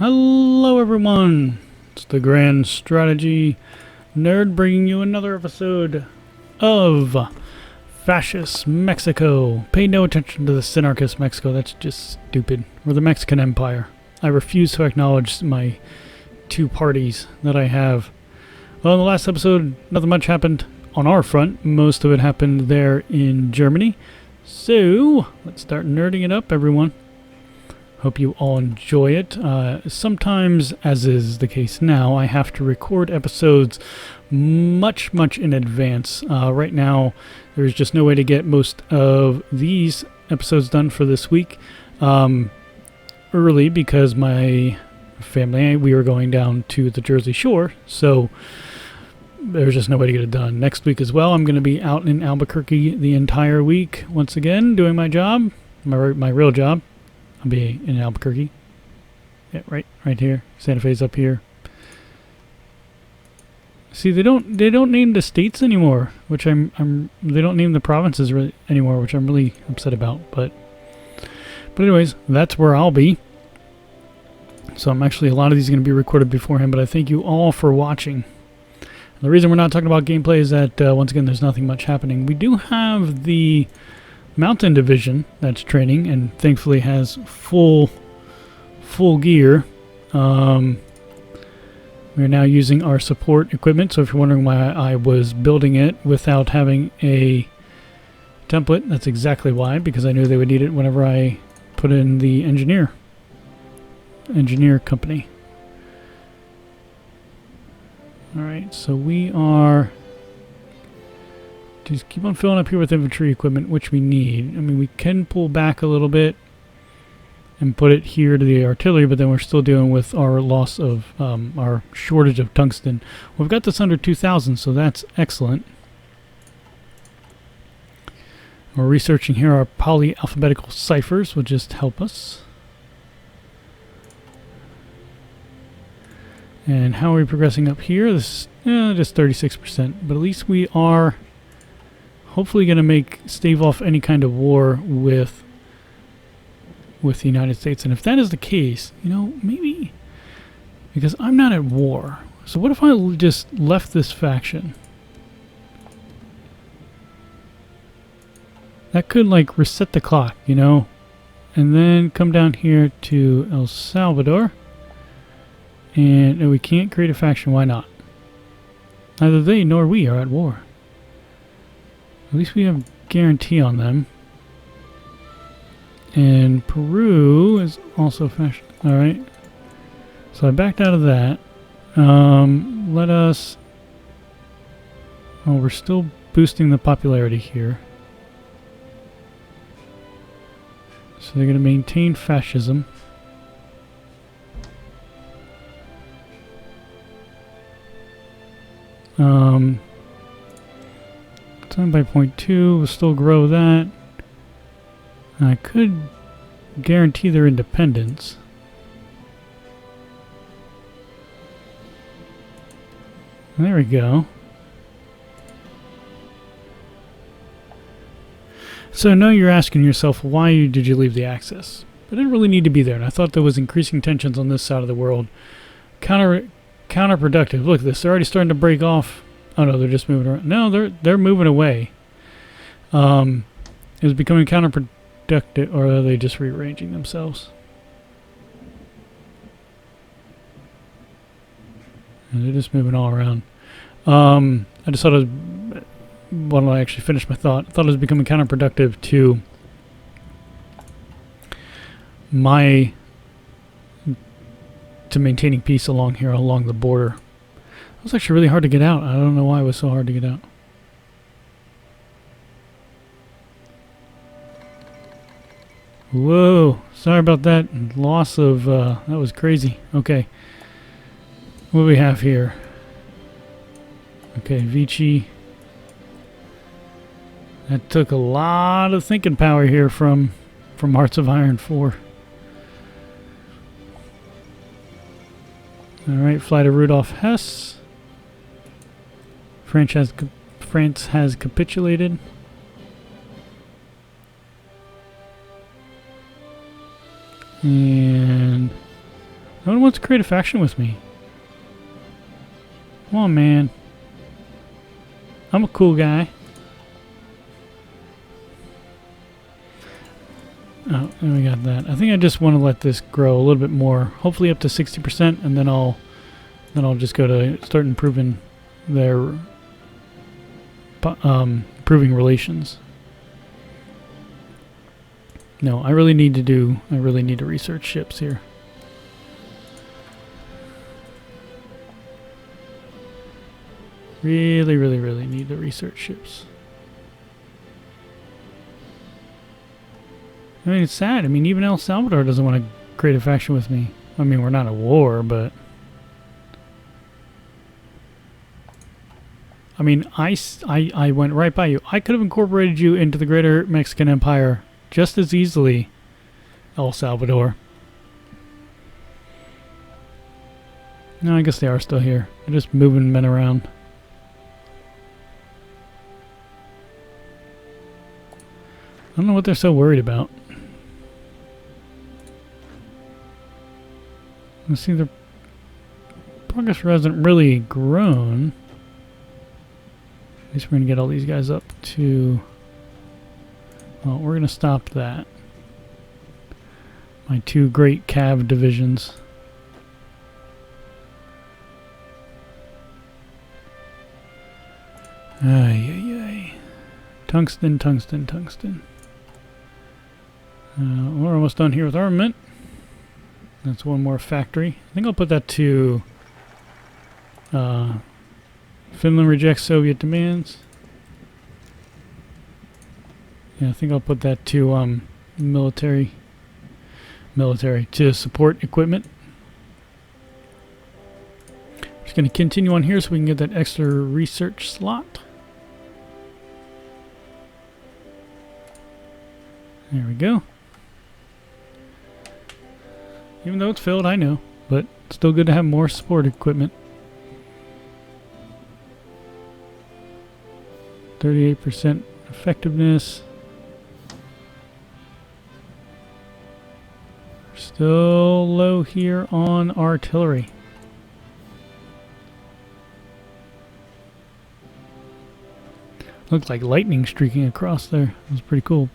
Hello everyone, it's the Grand Strategy Nerd bringing you another episode of Fascist Mexico. Pay no attention to the Synarchist Mexico, that's just stupid. Or the Mexican Empire. I refuse to acknowledge my two parties that I have. Well, in the last episode, nothing much happened on our front. Most of it happened there in Germany. So, let's start nerding it up, everyone. Hope you all enjoy it. Sometimes, as is the case now, I have to record episodes much in advance. Right now, there's just no way to get most of these episodes done for this week early because my family, we are going down to the Jersey Shore, so there's just no way to get it done. Next week as well, I'm going to be out in Albuquerque the entire week, once again, doing my job, my real job. I'll be in Albuquerque. Yeah, right here. Santa Fe's up here. See, they don't name the states anymore, which they don't name the provinces anymore, which I'm really upset about. But anyways, that's where I'll be. So I'm actually, a lot of these are going to be recorded beforehand, but I thank you all for watching. The reason we're not talking about gameplay is that once again, there's nothing much happening. We do have the Mountain Division that's training and thankfully has full gear. We're now using our support equipment, so if you're wondering why I was building it without having a template, that's exactly why, because I knew they would need it whenever I put in the engineer company. Alright, so we are just keep on filling up here with infantry equipment, which we need. I mean, we can pull back a little bit and put it here to the artillery, but then we're still dealing with our loss of, our shortage of tungsten. We've got this under 2,000, so that's excellent. We're researching here our polyalphabetical ciphers, will just help us. And how are we progressing up here? This is just 36%, but at least we are hopefully going to stave off any kind of war with the United States. And if that is the case, you know, maybe, because I'm not at war. So what if I just left this faction? That could like reset the clock, you know, and then come down here to El Salvador. And we can't create a faction, why not? Neither they nor we are at war. At least we have guarantee on them. And Peru is also fashion. Alright. So I backed out of that. Let us... Oh, we're still boosting the popularity here. So they're going to maintain fascism. Time by 0.2, we'll still grow that. I could guarantee their independence. There we go. So I know you're asking yourself, why did you leave the Axis? But it didn't really need to be there, and I thought there was increasing tensions on this side of the world. Counterproductive. Look at this, they're already starting to break off. Oh no, they're just moving around. No, they're moving away. It was becoming counterproductive, or are they just rearranging themselves? And they're just moving all around. I just thought it was, why don't I actually finish my thought? I thought it was becoming counterproductive to maintaining peace along the border. It was actually really hard to get out. I don't know why it was so hard to get out. Whoa, sorry about that loss of, that was crazy. Okay, what do we have here? Okay, Vichy. That took a lot of thinking power here from Hearts of Iron 4. Alright, fly to Rudolf Hess. France has capitulated. And No one wants to create a faction with me. Come on, man. I'm a cool guy. Oh, and we got that. I think I just want to let this grow a little bit more. Hopefully up to 60%, and then I'll just go to start improving their improving relations. No, I really need to research ships here. Really, really, really need to research ships. I mean, it's sad. I mean, even El Salvador doesn't want to create a faction with me. I mean, we're not at war, but... I mean, I went right by you. I could have incorporated you into the greater Mexican Empire just as easily, El Salvador. No, I guess they are still here. They're just moving men around. I don't know what they're so worried about. Let's see, their progress hasn't really grown. At least we're going to get all these guys up to... Well, we're going to stop that. My two great cav divisions. Ay, ay, ay. Tungsten, tungsten, tungsten. We're almost done here with armament. That's one more factory. I think I'll put that to... Finland rejects Soviet demands. Yeah, I think I'll put that to military to support equipment. Just going to continue on here so we can get that extra research slot. There we go. Even though it's filled, I know, but still good to have more support equipment. 38% effectiveness. Still low here on artillery. Looked like lightning streaking across there. It was pretty cool.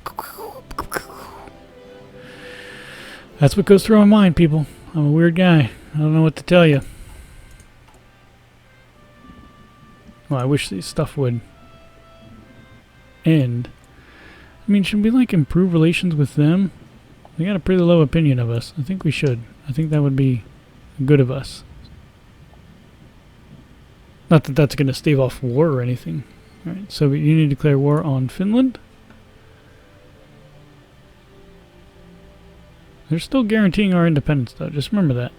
That's what goes through my mind, people. I'm a weird guy. I don't know what to tell you. Well, I wish this stuff would end. I mean, should we like improve relations with them? They got a pretty low opinion of us. I think we should. I think that would be good of us. Not that that's going to stave off war or anything. Alright, so you need to declare war on Finland. They're still guaranteeing our independence, though. Just remember that.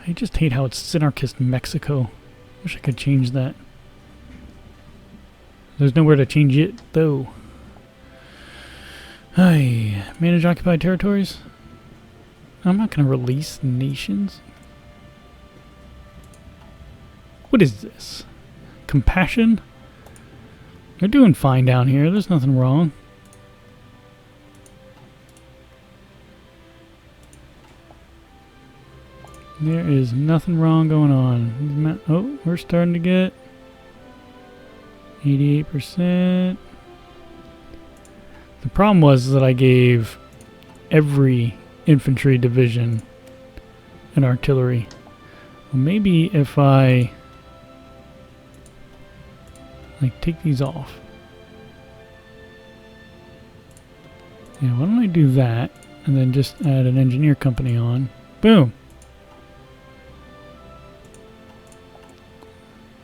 I just hate how it's synarchist Mexico. Wish I could change that. There's nowhere to change it, though. Hey, manage occupied territories. I'm not going to release nations. What is this? Compassion? They're doing fine down here. There's nothing wrong. There is nothing wrong going on. Oh, we're starting to get 88%. The problem was that I gave every infantry division an artillery. Well, maybe if I like take these off. Yeah, why don't I do that and then just add an engineer company on. Boom.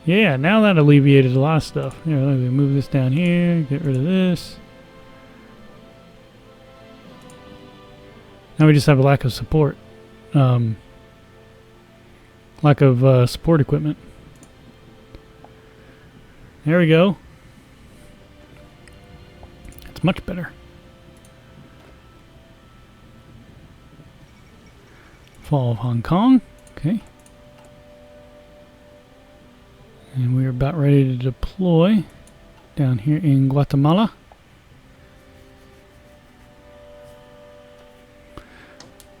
Yeah, now that alleviated a lot of stuff. Here, let me move this down here, get rid of this. Now we just have a lack of support. Lack of support equipment. There we go. It's much better. Fall of Hong Kong. Okay. And we're about ready to deploy down here in Guatemala.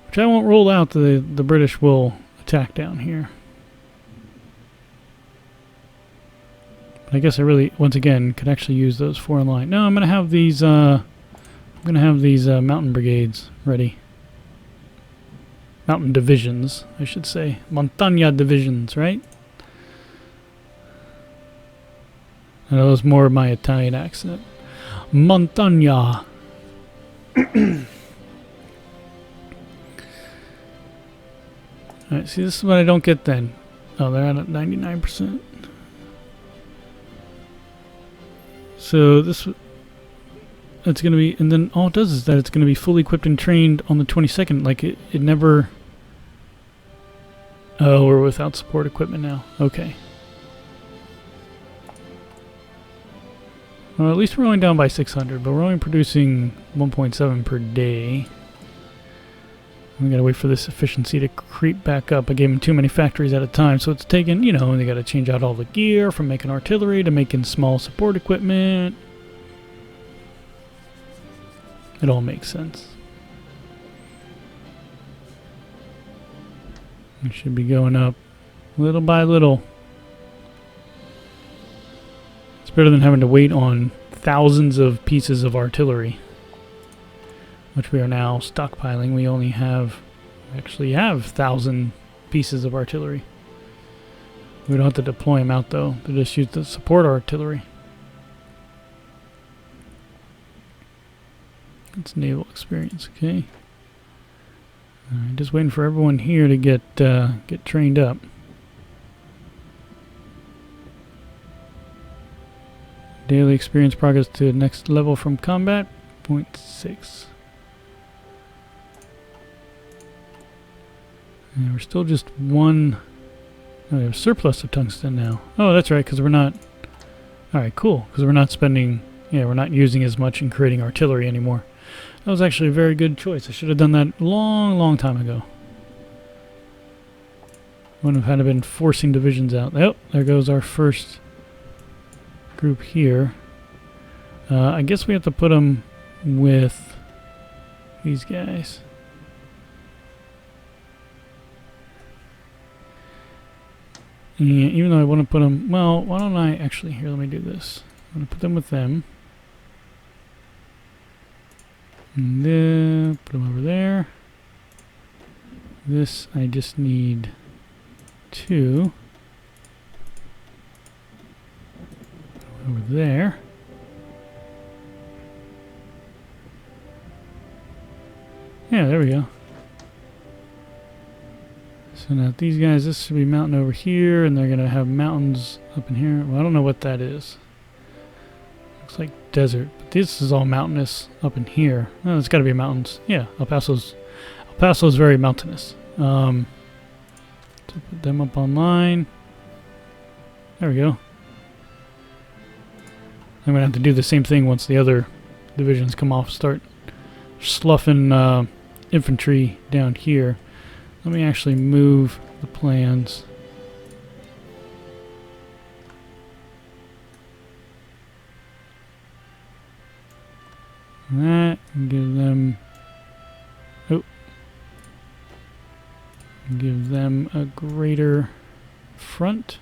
Which Which I won't rule out the British will attack down here. But I guess I really, once again, could actually use those 4 in line. No, I'm gonna have these mountain brigades ready. Mountain divisions, I should say. Montagna divisions, right? I know it's more of my Italian accent. Montagna. Alright, see, this is what I don't get then. Oh, they're at 99%. So that's going to be, and then all it does is that it's going to be fully equipped and trained on the 22nd. Like, it never... Oh, we're without support equipment now. Okay. Well, at least we're only down by 600, but we're only producing 1.7 per day. We gotta wait for this efficiency to creep back up. I gave them too many factories at a time, so it's taken, you know, they gotta change out all the gear from making artillery to making small support equipment. It all makes sense. We should be going up little by little. It's better than having to wait on thousands of pieces of artillery, which we are now stockpiling. We only actually have 1,000 pieces of artillery. We don't have to deploy them out though. They're just used to support artillery. That's naval experience, okay. Just waiting for everyone here to get trained up. Daily experience progress to the next level from combat, 0.6. And we're still just one... Oh, we have surplus of tungsten now. Oh, that's right, because we're not... Alright, cool, because we're not spending... Yeah, we're not using as much in creating artillery anymore. That was actually a very good choice. I should have done that long time ago. Wouldn't have had to been forcing divisions out. Oh, there goes our first group here. I guess we have to put them with these guys. And even though I want to put them... Well, why don't I... Actually, here, let me do this. I'm going to put them with them. And then put them over there. This, I just need 2. Over there. Yeah, there we go. So now these guys, this should be mountain over here, and they're going to have mountains up in here. Well, I don't know what that is. Looks like desert. But this is all mountainous up in here. Oh, it's got to be mountains. Yeah, El Paso's very mountainous. So put them up online. There we go. I'm going to have to do the same thing once the other divisions come off. Start sloughing infantry down here. Let me actually move the plans. That, and give them... Oh. Give them a greater front.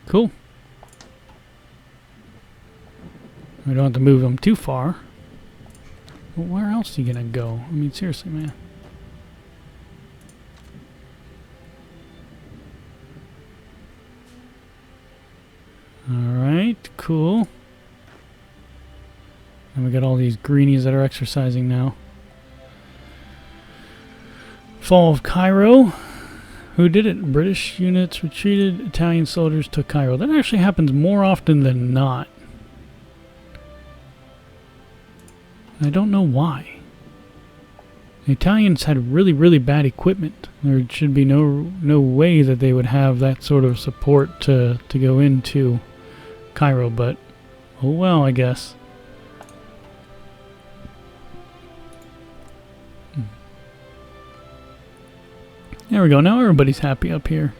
Cool. We don't have to move them too far. Well, where else are you gonna go? I mean, seriously, man. Alright, cool. And we got all these greenies that are exercising now. Fall of Cairo. Who did it? British units retreated, Italian soldiers took Cairo. That actually happens more often than not. I don't know why. The Italians had really bad equipment. There should be no way that they would have that sort of support to go into Cairo, but oh well, I guess. There we go. Now everybody's happy up here.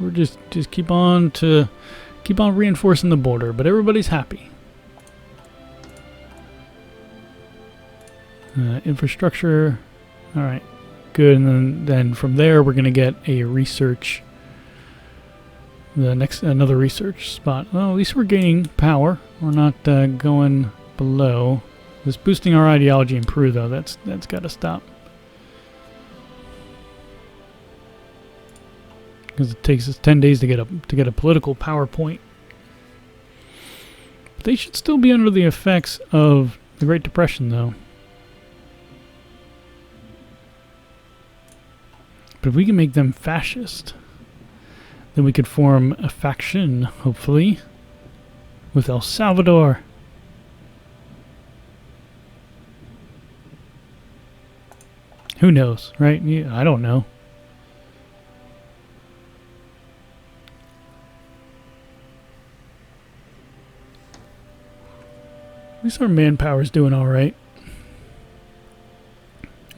We're just keep on reinforcing the border, but everybody's happy. Infrastructure. All right, good. And then from there, we're gonna get a research. Another research spot. Well, at least we're gaining power. We're not going below. This boosting our ideology in Peru, though, that's got to stop. Because it takes us 10 days to get a political PowerPoint. But they should still be under the effects of the Great Depression, though. But if we can make them fascist, then we could form a faction, hopefully, with El Salvador. Who knows, right? Yeah, I don't know. At least our manpower's doing all right.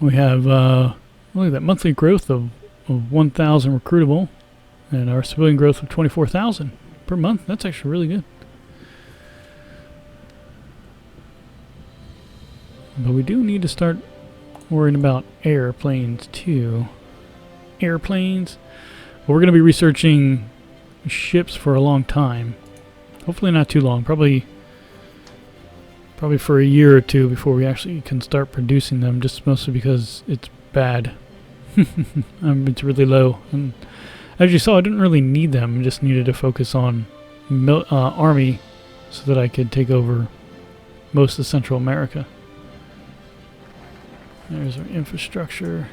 We have look at that monthly growth of 1,000 recruitable, and our civilian growth of 24,000 per month. That's actually really good. But we do need to start worrying about airplanes too. Airplanes. But we're going to be researching ships for a long time. Hopefully not too long. Probably for a year or two before we actually can start producing them. Just mostly because it's bad. It's really low. And as you saw, I didn't really need them. I just needed to focus on army so that I could take over most of Central America. There's our infrastructure.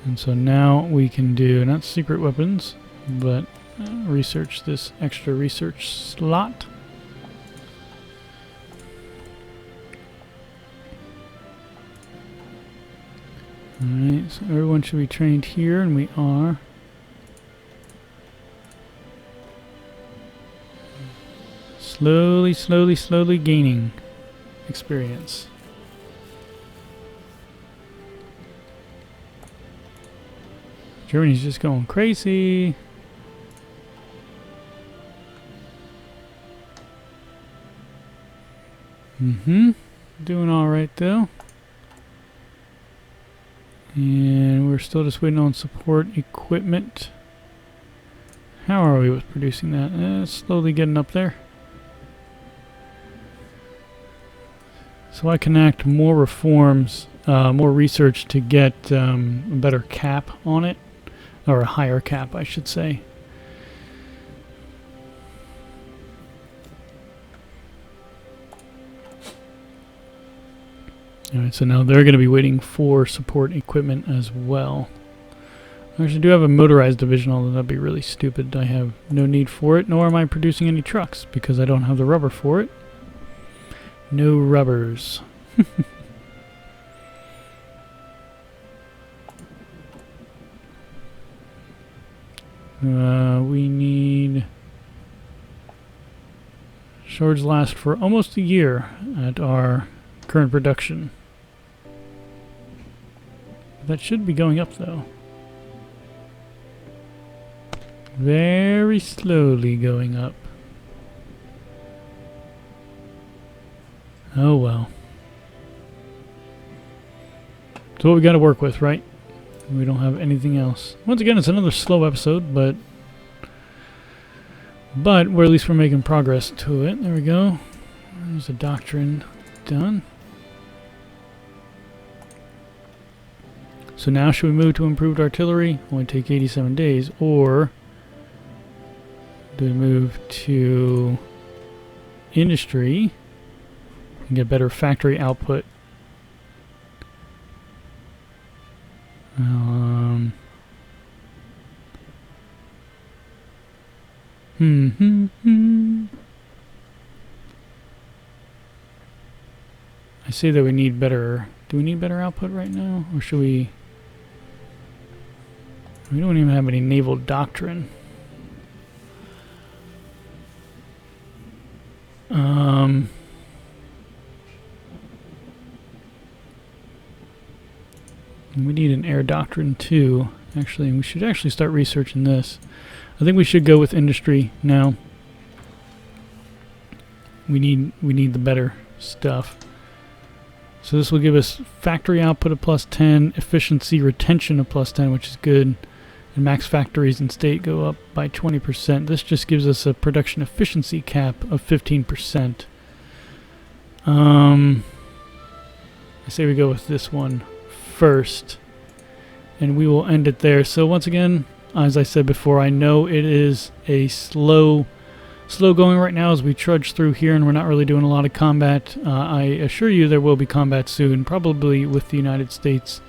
And so now we can do, not secret weapons, but research this extra research slot. Alright, so everyone should be trained here, and we are. Slowly gaining experience. Germany's just going crazy. Doing alright though. And we're still just waiting on support equipment. How are we with producing that? Slowly getting up there. So I can enact more reforms, more research to get a better cap on it. Or a higher cap, I should say. Alright, so now they're going to be waiting for support equipment as well. I actually do have a motorized division, although that'd be really stupid. I have no need for it, nor am I producing any trucks, because I don't have the rubber for it. No rubbers. We need... Swords last for almost a year at our current production. That should be going up, though. Very slowly going up. Oh well. It's what we got to work with, right? We don't have anything else. Once again, it's another slow episode, but we're at least we're making progress to it. There we go. There's a doctrine done. So now should we move to improved artillery? Only take 87 days, or do we move to industry and get better factory output? I say that we need better. Do we need better output right now, or should we? We don't even have any naval doctrine. We need an air doctrine too. Actually, we should actually start researching this. I think we should go with industry now. We need the better stuff. So this will give us factory output of +10, efficiency retention of +10, which is good. And max factories in state go up by 20%. This just gives us a production efficiency cap of 15%. I say we go with this one first, and we will end it there. So once again, as I said before, I know it is a slow going right now as we trudge through here, and we're not really doing a lot of combat. I assure you there will be combat soon, probably with the United States.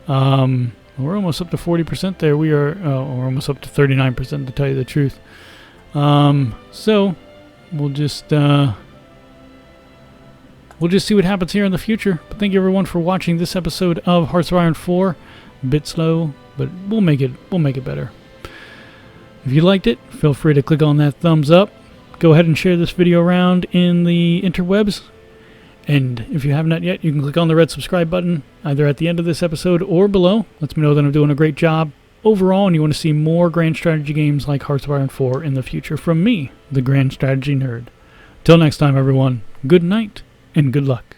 We're almost up to 40% there. We're almost up to 39% to tell you the truth. So we'll just see what happens here in the future. But thank you everyone for watching this episode of Hearts of Iron 4. A bit slow, but we'll make it better. If you liked it, feel free to click on that thumbs up. Go ahead and share this video around in the interwebs. And if you have not yet, you can click on the red subscribe button either at the end of this episode or below. Lets me know that I'm doing a great job overall and you want to see more grand strategy games like Hearts of Iron 4 in the future from me, the Grand Strategy Nerd. Till next time, everyone, good night and good luck.